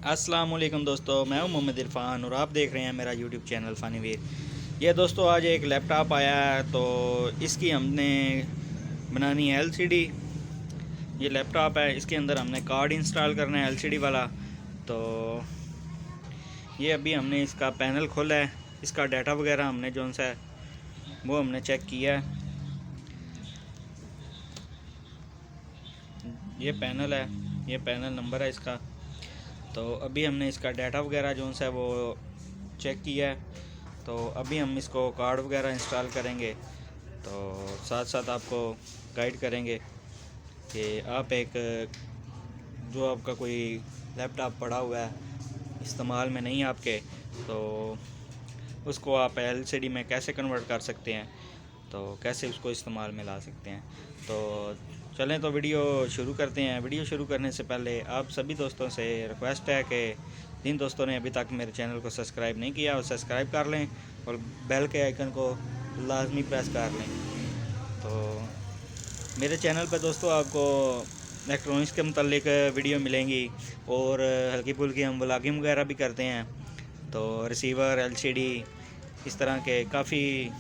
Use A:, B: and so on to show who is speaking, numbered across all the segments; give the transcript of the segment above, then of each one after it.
A: अस्सलाम वालेकुम दोस्तों, मैं हूं मोहम्मद इरफान और आप देख रहे हैं मेरा यूट्यूब चैनल फ़नीवीर। ये दोस्तों आज एक लैपटॉप आया है तो इसकी हमने बनानी है एलसीडी। ये लैपटॉप है, इसके अंदर हमने कार्ड इंस्टॉल करना है एलसीडी वाला। तो ये अभी हमने इसका पैनल खोला है, इसका डाटा वगैरह हमने जो सा है वो हमने चेक किया है। ये पैनल है, ये पैनल नंबर है इसका। तो अभी हमने इसका डाटा वगैरह जो सा है वो चेक किया है। तो अभी हम इसको कार्ड वगैरह इंस्टॉल करेंगे, तो साथ साथ आपको गाइड करेंगे कि आप एक जो आपका कोई लैपटॉप पड़ा हुआ है इस्तेमाल में नहीं आपके, तो उसको आप एलसीडी में कैसे कन्वर्ट कर सकते हैं, तो कैसे उसको इस्तेमाल में ला सकते हैं। तो चलें तो वीडियो शुरू करते हैं। वीडियो शुरू करने से पहले आप सभी दोस्तों से रिक्वेस्ट है कि जिन दोस्तों ने अभी तक मेरे चैनल को सब्सक्राइब नहीं किया वो सब्सक्राइब कर लें और बेल के आइकन को लाजमी प्रेस कर लें। तो मेरे चैनल पर दोस्तों आपको इलेक्ट्रॉनिक्स के मतलब वीडियो मिलेंगी और हल्की फुल्की हम व्लॉगिंग वगैरह भी करते हैं। तो रिसीवर, एलसीडी, इस तरह के काफ़ी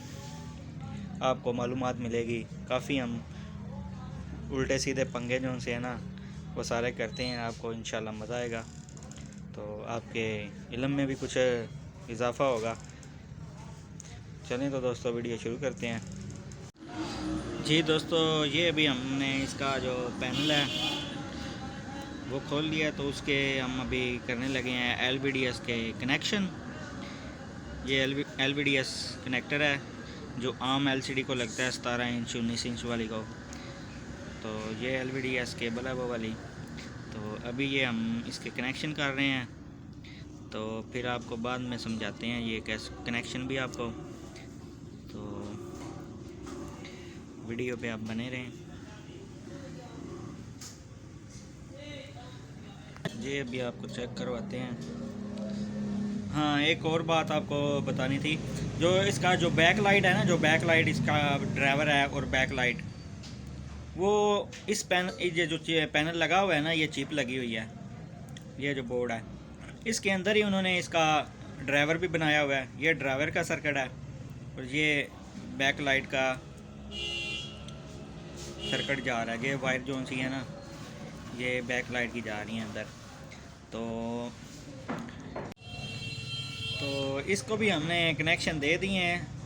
A: आपको मालूमात मिलेगी। काफ़ी हम उल्टे सीधे पंगे जो से है ना वो सारे करते हैं, आपको इंशाल्लाह मज़ा आएगा। तो आपके इल्म में भी कुछ इजाफ़ा होगा। चलें तो दोस्तों वीडियो शुरू करते हैं। जी दोस्तों, ये अभी हमने इसका जो पैनल है वो खोल लिया, तो उसके हम अभी करने लगे हैं एलवीडीएस के कनेक्शन। ये एलवीडीएस कनेक्टर है जो आम एलसीडी को लगता है 17 इंच 19 इंच वाली को। तो ये एलवीडीएस केबल है वो वाली। तो अभी ये हम इसके कनेक्शन कर रहे हैं, तो फिर आपको बाद में समझाते हैं ये कैसे कनेक्शन भी आपको। तो वीडियो पे आप बने रहें। ये अभी आपको चेक करवाते हैं। हाँ, एक और बात आपको बतानी थी। जो इसका जो बैक लाइट है ना, जो बैक लाइट इसका ड्राइवर है और बैक लाइट, वो इस ये जो पैनल लगा हुआ है ना, ये चिप लगी हुई है, ये जो बोर्ड है इसके अंदर ही उन्होंने इसका ड्राइवर भी बनाया हुआ है। ये ड्राइवर का सर्किट है और ये बैक लाइट का सर्किट जा रहा है। ये वायर जो सी है ना, ये बैक लाइट की जा रही है अंदर। तो इसको भी हमने कनेक्शन दे दिए हैं।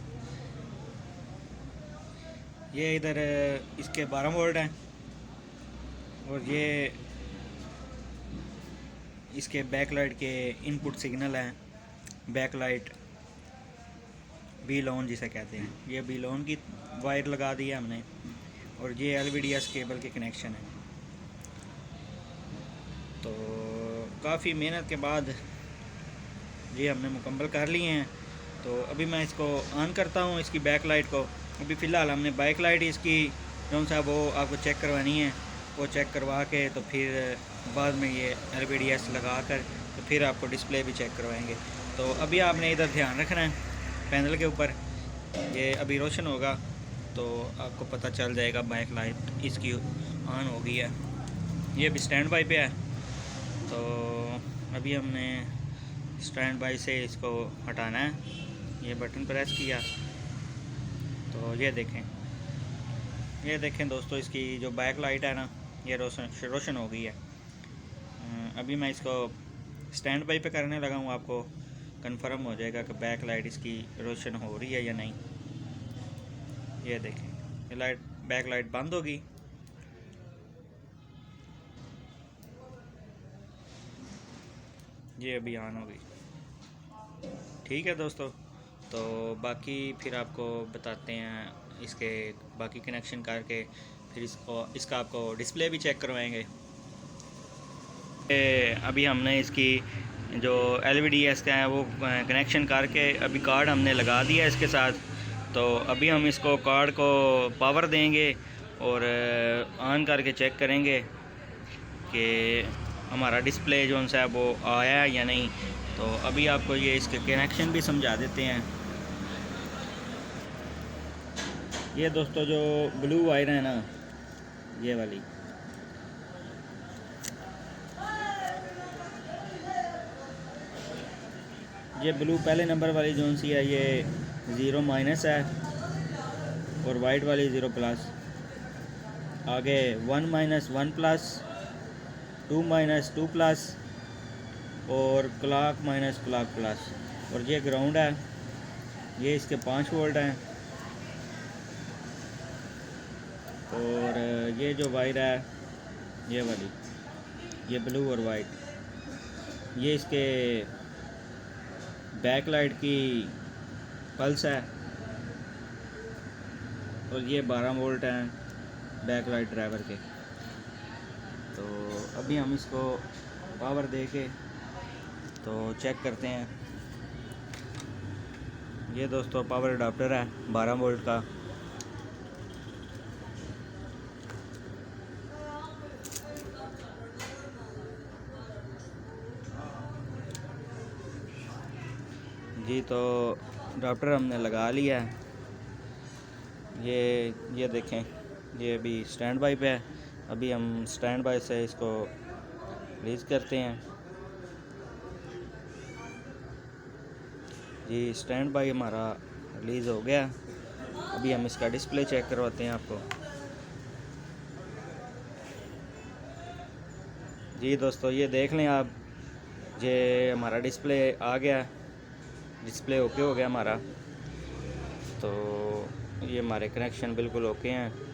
A: ये इधर इसके 12 वोल्ट हैं और ये इसके बैक लाइट के इनपुट सिग्नल हैं। बैक लाइट बी लोन जिसे कहते हैं, ये बी लोन की वायर लगा दी है हमने और ये एलवीडीएस केबल के कनेक्शन है। तो काफ़ी मेहनत के बाद ये हमने मुकम्मल कर लिए हैं। तो अभी मैं इसको ऑन करता हूँ, इसकी बैक लाइट को। अभी फ़िलहाल हमने बैक लाइट इसकी जो सा वो आपको चेक करवानी है, वो चेक करवा के तो फिर बाद में ये एलवीडीएस लगा कर तो फिर आपको डिस्प्ले भी चेक करवाएंगे। तो अभी आपने इधर ध्यान रखना है पैनल के ऊपर, ये अभी रोशन होगा तो आपको पता चल जाएगा बैक लाइट इसकी ऑन हो गई है। ये भी स्टैंड बाई पे है। तो अभी हमने स्टैंड बाई से इसको हटाना है, ये बटन प्रेस किया तो ये देखें दोस्तों, इसकी जो बैक लाइट है ना ये रोशन हो गई है। अभी मैं इसको स्टैंड बाई पे करने लगा हूँ, आपको कंफर्म हो जाएगा कि बैक लाइट इसकी रोशन हो रही है या नहीं। ये देखें, ये बैक लाइट बंद होगी। ये अभी ऑन हो गई। ठीक है दोस्तों, तो बाकी फिर आपको बताते हैं इसके बाकी कनेक्शन करके, फिर इसका आपको डिस्प्ले भी चेक करवाएंगे। अभी हमने इसकी जो एलवीडीएस का है वो कनेक्शन करके अभी कार्ड हमने लगा दिया इसके साथ। तो अभी हम इसको कार्ड को पावर देंगे और ऑन करके चेक करेंगे कि हमारा डिस्प्ले जो सा है वो आया है या नहीं। तो अभी आपको ये इसके कनेक्शन भी समझा देते हैं। ये दोस्तों जो ब्लू वायर है ना, ये वाली, ये ब्लू पहले नंबर वाली जोन सी है ये 0 माइनस है और वाइट वाली 0 प्लस। आगे 1 माइनस 1 प्लस, 2 माइनस 2 प्लस और क्लॉक माइनस क्लॉक प्लस। और ये ग्राउंड है, ये इसके 5 वोल्ट हैं। और ये जो वायर है ये वाली, ये ब्लू और वाइट, ये इसके बैक लाइट की पल्स है। और ये 12 वोल्ट हैं बैक लाइट ड्राइवर के। तो अभी हम इसको पावर दे के तो चेक करते हैं। ये दोस्तों पावर अडाप्टर है 12 वोल्ट का। जी तो अडाप्टर हमने लगा लिया है। ये देखें, ये अभी स्टैंड बाई पे है। अभी हम स्टैंड बाई से इसको रिलीज़ करते हैं। जी स्टैंड बाई हमारा रिलीज़ हो गया। अभी हम इसका डिस्प्ले चेक करवाते हैं आपको। जी दोस्तों ये देख लें आप, ये हमारा डिस्प्ले आ गया, डिस्प्ले ओके हो गया हमारा। तो ये हमारे कनेक्शन बिल्कुल ओके हैं।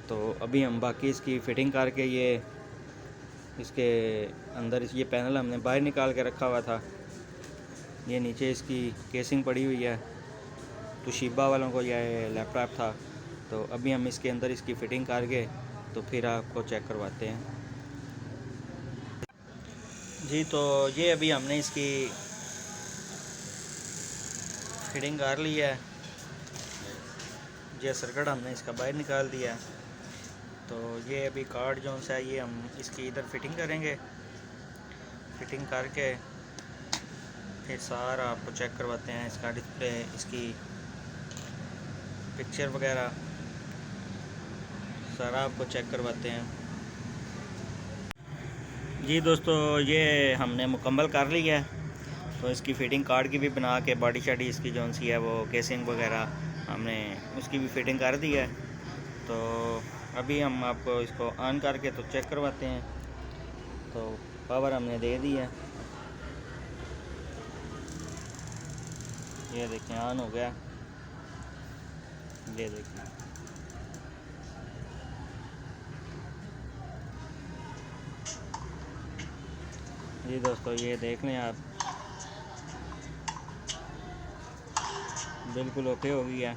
A: तो अभी हम बाकी इसकी फ़िटिंग करके ये इसके अंदर ये पैनल हमने बाहर निकाल के रखा हुआ था। ये नीचे इसकी केसिंग पड़ी हुई है। तोशिबा वालों को यह लैपटॉप था। तो अभी हम इसके अंदर इसकी फ़िटिंग करके तो फिर आपको चेक करवाते हैं। जी तो ये अभी हमने इसकी फिटिंग कर ली है। ये सर्किट हमने इसका बाहर निकाल दिया। तो ये अभी कार्ड जो सा है ये हम इसकी इधर फिटिंग करेंगे। फिटिंग करके फिर सारा आपको चेक करवाते हैं, इसका डिस्प्ले, इसकी पिक्चर वगैरह सारा आपको चेक करवाते हैं। जी दोस्तों ये हमने मुकम्मल कर लिया है। तो इसकी फ़िटिंग कार्ड की भी बना के बॉडी शाडी इसकी जो सी है वो केसिंग वगैरह हमने उसकी भी फ़िटिंग कर दी है। तो अभी हम आपको इसको ऑन करके तो चेक करवाते हैं। तो पावर हमने दे दी है, ये देखें ऑन हो गया। ये देखिए जी दोस्तों ये देख लें आप, बिल्कुल ओके हो गया।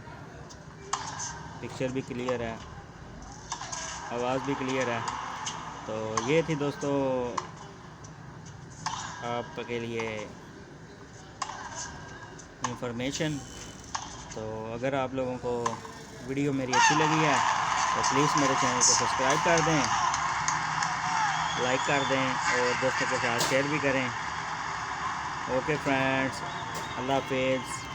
A: पिक्चर भी क्लियर है, आवाज़ भी क्लियर है। तो ये थी दोस्तों आपके लिए इंफॉर्मेशन। तो अगर आप लोगों को वीडियो मेरी अच्छी लगी है तो प्लीज़ मेरे चैनल को सब्सक्राइब कर दें, लाइक कर दें और दोस्तों के साथ शेयर भी करें। ओके फ्रेंड्स, अल्लाह हाफिज़।